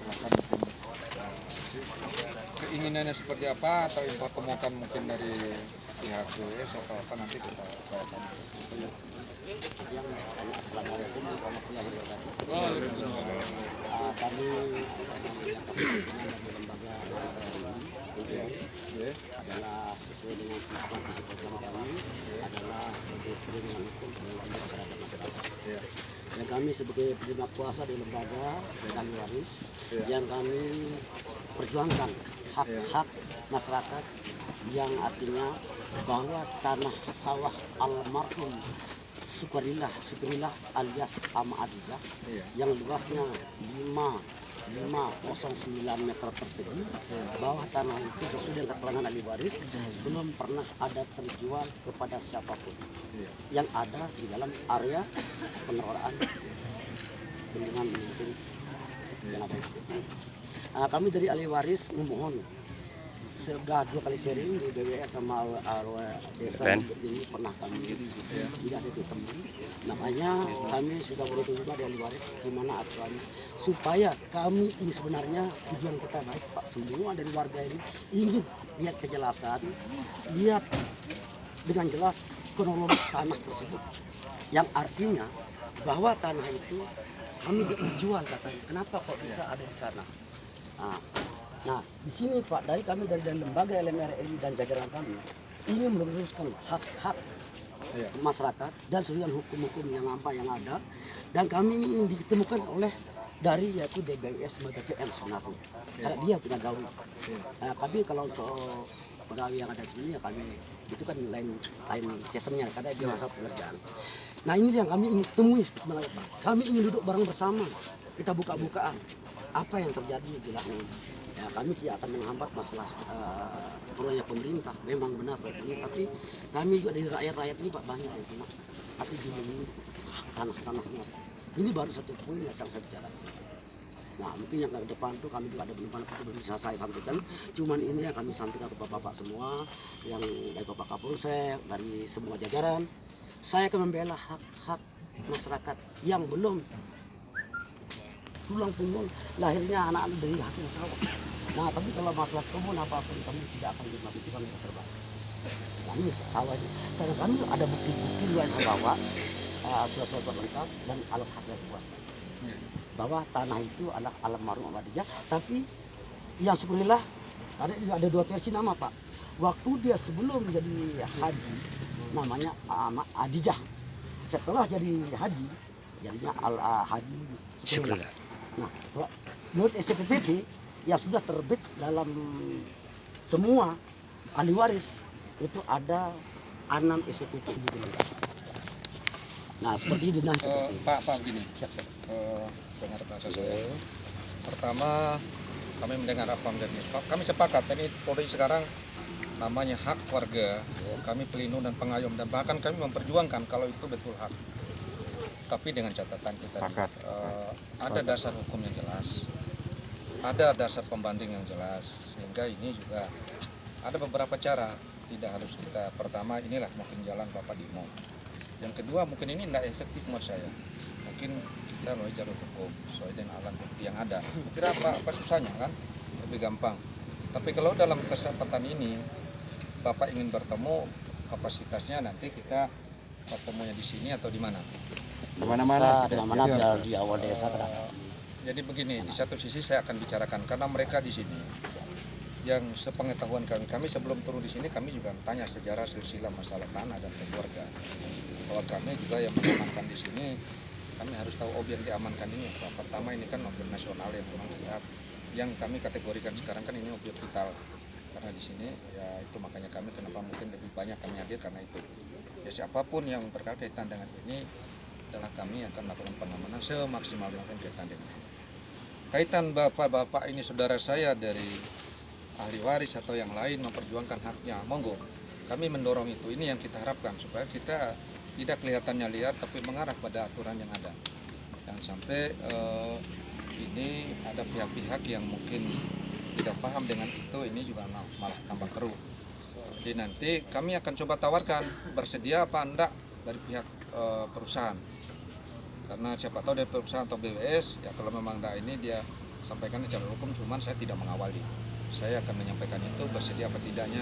silakan mungkin keinginannya seperti apa atau info temukan mungkin dari pihak BWS atau apa nanti kita upayakan. Assalamualaikum warahmatullahi wabarakatuh. Kami yang dari lembaga ini adalah sesuai dengan visi program kami adalah sebagai perlindungan hukum terhadap masyarakat. Dan kami sebagai penerima kuasa di lembaga dan ahli waris yang kami perjuangkan hak-hak masyarakat yang artinya bahwa tanah sawah almarhum Syukurillah alias Ama Adijah yang luasnya 509 meter persegi, bawah tanah itu sesuai dengan keterangan ahli waris belum pernah ada terjual kepada siapapun yang ada di dalam area pengelolaan bendungan itu yang ada. Kami dari ahli waris memohon, sudah 2 kali sharing di BWS sama desa ini pernah kami tidak ada ketemu. Makanya kami sudah berhitung juga dari ahli waris gimana aturannya supaya kami ini sebenarnya tujuan kita baik Pak, semua dari warga ini ingin lihat kejelasan, lihat dengan jelas kronologis tanah tersebut yang artinya bahwa tanah itu kami dijual katanya. Kenapa kok bisa ada di sana? Nah, di sini Pak, dari lembaga LMRI dan jajaran kami ini meluruskan hak-hak masyarakat dan seluruh hukum-hukum yang ada, dan kami ini ditemukan oleh dari yaitu DBWS sebagai PN sebenarnya, karena dia punya gawe. Tapi kalau untuk pegawai yang ada di sini ya kami itu kan lain seasonnya karena dia masa pekerjaan. Nah ini yang kami ingin temui sebenarnya Pak. Kami ingin duduk bareng bersama, kita buka-bukaan apa yang terjadi di lapangan ini. Ya, kami tidak akan menghambat masalah proyek pemerintah, memang benar proyek ini, tapi kami juga dari rakyat ini Pak banyak yang kena, tapi dulu tanah-tanahnya. Ini baru satu poin yang saya bicarakan. Nah mungkin yang ke depan tuh kami juga ada beberapa itu belum bisa saya sampaikan, cuman ini yang kami sampaikan ke bapak-bapak semua, yang dari Bapak Kapolsek, dari semua jajaran. Saya akan membela hak-hak masyarakat yang belum tulang punggung lahirnya anak-anak dari hasil sawah. Nah tapi kalau masalah kebun apapun kami tidak akan dimatikan terbang. Nah ini sawah ini, karena kami ada bukti-bukti luar bawa surat-surat lengkap dan alas hak yang kuat bahwa tanah itu adalah almarhum Adijah. Tapi yang syukurillah ada 2 versi nama Pak. Waktu dia sebelum jadi haji namanya Adijah, setelah jadi haji jadinya Haji Syukurillah. Nah, menurut SPPT yang sudah terbit dalam semua ahli waris itu ada 6 SPPT gitu. Nah, seperti ini Pak begini. Dengar bahasa saya. Pertama, kami mendengar apa menjadi. Kami sepakat ini Polri sekarang namanya hak warga. Kami pelindung dan pengayom dan bahkan kami memperjuangkan kalau itu betul hak. Tapi dengan catatan kita ada dasar hukum yang jelas, ada dasar pembanding yang jelas, sehingga ini juga ada beberapa cara. Tidak harus kita, pertama inilah mungkin jalan Bapak Dimo. Yang kedua mungkin ini tidak efektif menurut saya. Mungkin kita melalui jalur hukum sesuai dengan alat bukti yang ada. Kira apa susahnya kan? Lebih gampang. Tapi kalau dalam kesempatan ini Bapak ingin bertemu, kapasitasnya nanti kita ketemunya di sini atau di mana? Kemana-mana di awal desa. Jadi begini, di satu sisi saya akan bicarakan karena mereka di sini yang sepengetahuan kami sebelum turun di sini kami juga tanya sejarah silsilah masalah tanah dan keluarga. Bahwa kami juga yang mengamankan di sini, kami harus tahu objek diamankan ini apa. Pertama ini kan objek nasional yang memang siap, yang kami kategorikan sekarang kan ini objek vital. Karena di sini ya itu makanya kami kenapa mungkin lebih banyak kami hadir karena itu. Ya siapapun yang berkaitan dengan ini adalah kami akan melakukan pengamanan semaksimal mungkin kaitan dengan ini. Kaitan bapak-bapak ini saudara saya dari ahli waris atau yang lain memperjuangkan haknya, monggo. Kami mendorong itu, ini yang kita harapkan supaya kita tidak kelihatannya liar tapi mengarah pada aturan yang ada. Jangan sampai ini ada pihak-pihak yang mungkin tidak paham dengan itu, ini juga malah tambah keruh. Jadi nanti kami akan coba tawarkan bersedia apa enggak dari pihak perusahaan. Karena siapa tahu dari perusahaan atau BWS ya kalau memang enggak ini dia sampaikan secara hukum, cuman saya tidak mengawali. Saya akan menyampaikan itu bersedia apa tidaknya,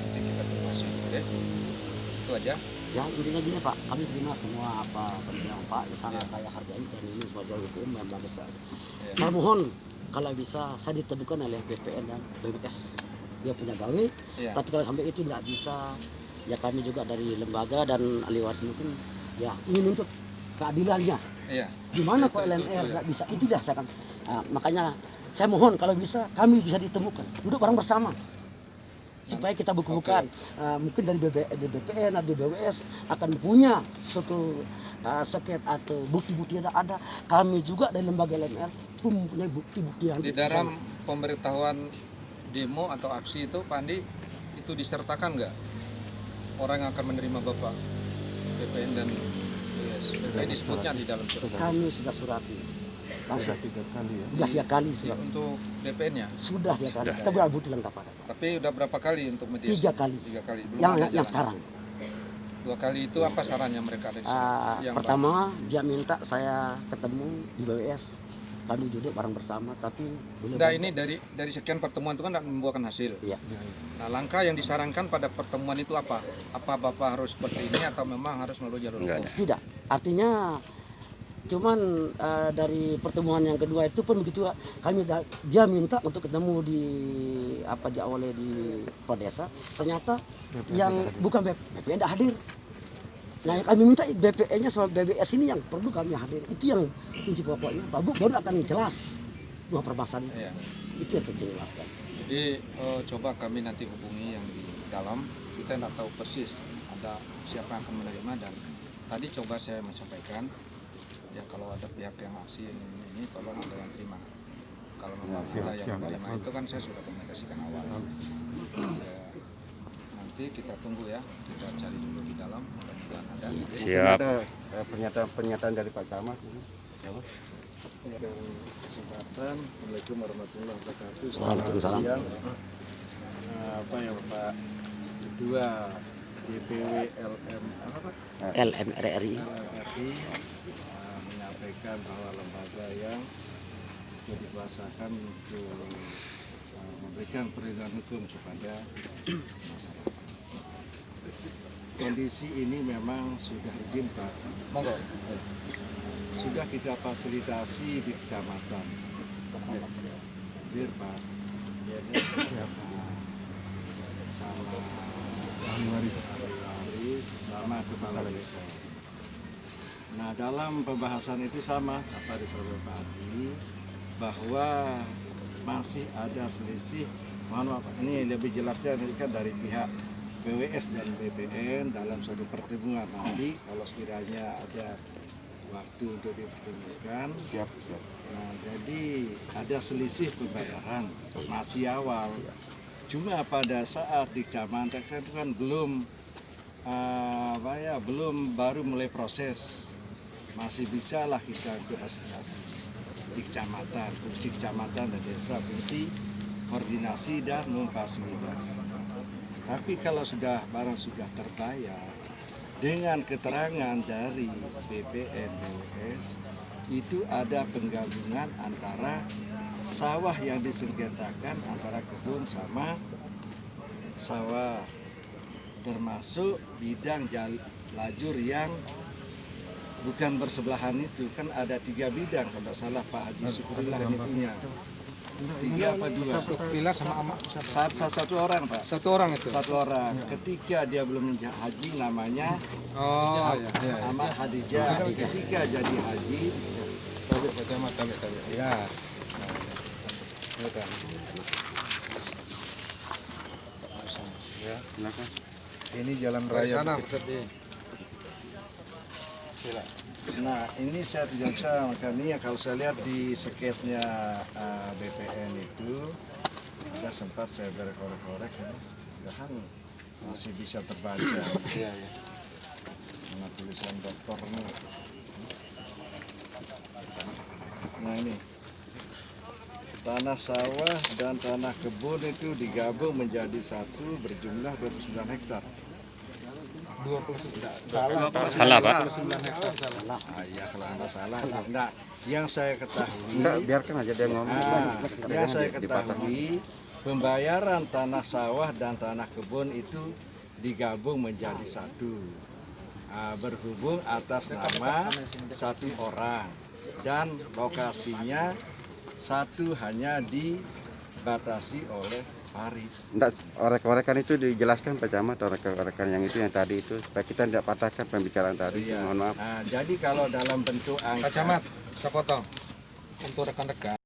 nanti kita tunggu hasil. Oke, itu aja. Ya intinya gini Pak, kami terima semua apa penjelasan Pak, di sana saya hargai dan ini sebagai hukum yang bagus. Saya mohon kalau bisa saya ditemukan oleh BPN dan BWS dia punya gawe, tapi kalau sampai itu tidak bisa, ya kami juga dari lembaga dan ahli waris mungkin ya ingin untuk keadilannya. Gimana kok LMR nggak bisa? Itu dah saya kan. Makanya saya mohon kalau bisa kami bisa ditemukan, duduk bareng bersama. Supaya kita buku-bukan mungkin dari BPN atau BWS akan punya suatu seket atau bukti-bukti yang ada. Kami juga dari lembaga LMR pun mempunyai bukti-bukti yang di dalam pemberitahuan demo atau aksi itu, Pak Andi, itu disertakan nggak orang yang akan menerima Bapak, BPN dan BWS? BPN disebutnya di dalam surat. Kami sudah surati. Sudah 3 kali ya. Sudah 3 kali sudah. Untuk BPN-nya? Sudah 3 kali. Kita buat bukti lengkap ada. Tapi udah berapa kali untuk mediasi? 3 kali. 3 kali. Belum Yang sekarang. 2 kali itu apa sarannya mereka ada di sini? Pertama dia minta saya ketemu di BWS. Kami duduk bareng bersama, tapi belum. Nah, ini dari sekian pertemuan itu kan tidak membuahkan hasil. Iya. Nah, langkah yang disarankan pada pertemuan itu apa? Apa Bapak harus seperti ini atau memang harus melalui jalur hukum? Tidak. Artinya cuman dari pertemuan yang kedua itu pun begitu dia minta untuk ketemu di awalnya di Perdesa, ternyata yang bukan BPN tidak hadir. Nah yang kami minta BPN-nya sama BBS ini yang perlu kami hadir, itu yang kunci pokoknya, baru akan jelas dua permasalahan itu yang terjelaskan. Jadi coba kami nanti hubungi yang di dalam, kita tidak tahu persis ada siapa yang akan menerima, dan tadi coba saya menyampaikan ya kalau ada pihak yang aksi ini tolong ada yang terima. Kalau memang ada yang menerima itu kan saya sudah komunikasikan awal. Ya, nanti kita tunggu ya, kita cari dulu di dalam, mudah-mudahan ada. Siap. Ada pernyataan dari Pak Camat. Kesempatan. Assalamualaikum warahmatullahi wabarakatuh. Waalaikumsalam. Siang. Apa ya Pak Ketua DPW LMRRI menyampaikan bahwa lembaga yang dikuasakan untuk memberikan perlindungan hukum kepada masyarakat. Kondisi ini memang sudah izin Pak. Monggo. Sudah kita fasilitasi di kecamatan. Hadir Pak. Jadi sama ahli waris sama kepala desa. Nah dalam pembahasan itu sama apa disampaikan Pak Adi bahwa masih ada selisih. Mohon maaf, ini lebih jelasnya ini kan dari pihak BWS dan BPN dalam suatu pertemuan tadi. Kalau sekiranya ada waktu untuk dipertemukan. Nah jadi ada selisih pembayaran masih awal. Cuma pada saat di kecamatan itu kan belum belum baru mulai proses, masih bisa lah kita untuk fasilitasi di kecamatan, fungsi kecamatan dan desa, fungsi koordinasi dan memfasilitasi. Tapi kalau barang sudah terbayar dengan keterangan dari BPN BWS, itu ada penggabungan antara sawah yang disengketakan antara kebun sama sawah, termasuk bidang lajur yang bukan bersebelahan itu. Kan ada 3 bidang kalau tidak salah Pak Haji Syukurillah ini punya 3 apa 2? Bila sama amak Satu orang Pak. satu orang itu. Satu orang. Ketika dia belum haji namanya Amat Hadijah. Ketika jadi haji Ya. Ya. Ini jalan raya. Nah ini saya tidak bisa, makanya kalau saya lihat di sketnya BPN itu ada sempat saya berkorek-korek ya, masih bisa terbaca. Mana tulisan dokter ini. Nah ini tanah sawah dan tanah kebun itu digabung menjadi satu berjumlah 29 hektar. Salah, Pak. Ya kalau anda salah, enggak. Yang saya ketahui, Enggak, biarkan aja dia ngomong. yang saya ketahui, pembayaran tanah sawah dan tanah kebun itu digabung menjadi satu. Berhubung atas nama satu orang dan lokasinya satu hanya dibatasi oleh Farid. Enggak, orek-orekan itu dijelaskan Pak Camat, orek-orekan yang itu yang tadi itu supaya kita tidak patahkan pembicaraan tadi. Iya. Mohon maaf. Jadi kalau dalam bentuk angka Pak Camat, saya potong. Untuk rekan-rekan